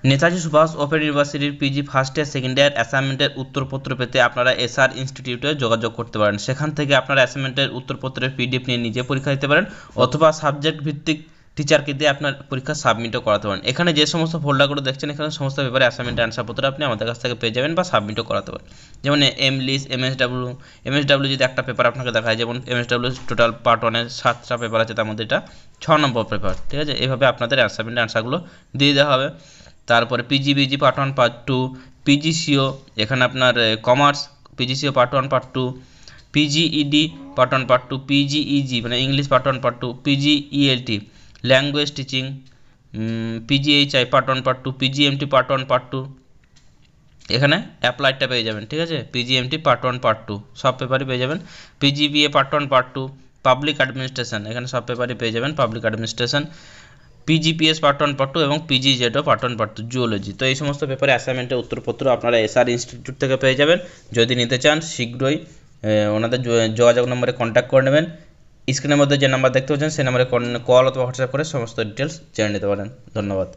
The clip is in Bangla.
নেতাজি সুভাষ ওপেন ইউনিভার্সিটির PG first year second year অ্যাসাইনমেন্টের উত্তরপত্র পেতে আপনারা এসআর ইনস্টিটিউটে যোগাযোগ করতে পারেন। সেখান থেকে আপনারা অ্যাসাইনমেন্টের উত্তরপত্রের পিডিএফ নিয়ে নিজে পরীক্ষা দিতে পারেন, অথবা সাবজেক্ট ভিত্তিক টিচারকে দিয়ে আপনার পরীক্ষা সাবমিটও করাতে পারেন। এখানে যে সমস্ত ফোল্ডারগুলো দেখছেন, এখানে সমস্ত পেপারে অ্যাসাইনমেন্ট অ্যান্সারপত্র আপনি আমাদের কাছ থেকে পেয়ে যাবেন বা সাবমিটও করাতে পারেন। যেমন এমলিস, এমএসডাব্লিউ যদি একটা পেপার আপনাকে দেখায়, যেমন এমএসডাব্লিউ টোটাল পার্ট 1-এর 7টা পেপার আছে, তার মধ্যে এটা 6 নম্বর পেপার, ঠিক আছে। এইভাবে আপনাদের অ্যাসাইনমেন্ট অ্যান্সারগুলো দিয়ে দেওয়া হবে। তারপরে পিজিবিজি পার্ট 1 পার্ট 2, পিজিসিও, এখানে আপনার commerce PGCO part 1 part 2, PGED part 1 part 2, PGEG মানে English part 1 part 2, PGELT language teaching, PGHI part 1 part 2, PGMT part 1 part 2, এখানে অ্যাপ্লাইডটা পেয়ে যাবেন, ঠিক আছে। পিজিএমটি পার্ট 1 পার্ট 2 সব পেপারই পেয়ে যাবেন। পিজিবিএ পার্ট 1 পার্ট 2, পাবলিক অ্যাডমিনিস্ট্রেশন, এখানে সব পেপারই পেয়ে যাবেন পাবলিক অ্যাডমিনিস্ট্রেশন। পিজিপিএস পার্ট 1 পার্ট 2 এবং পিজিজেডও পার্ট 1 পার্ট 2 জুওলজি। তো এই সমস্ত পেপারে অ্যাসাইনমেন্টের উত্তরপত্র আপনারা এসআর ইনস্টিটিউট থেকে পেয়ে যাবেন। যদি নিতে চান শীঘ্রই ওনাদের যোগাযোগ নম্বরে কন্ট্যাক্ট করে নেবেন। স্ক্রিনের মধ্যে যে নাম্বার দেখতে পাচ্ছেন সেই নাম্বারে কল অথবা হোয়াটসঅ্যাপ করে সমস্ত ডিটেলস জেনে নিতে পারেন। ধন্যবাদ।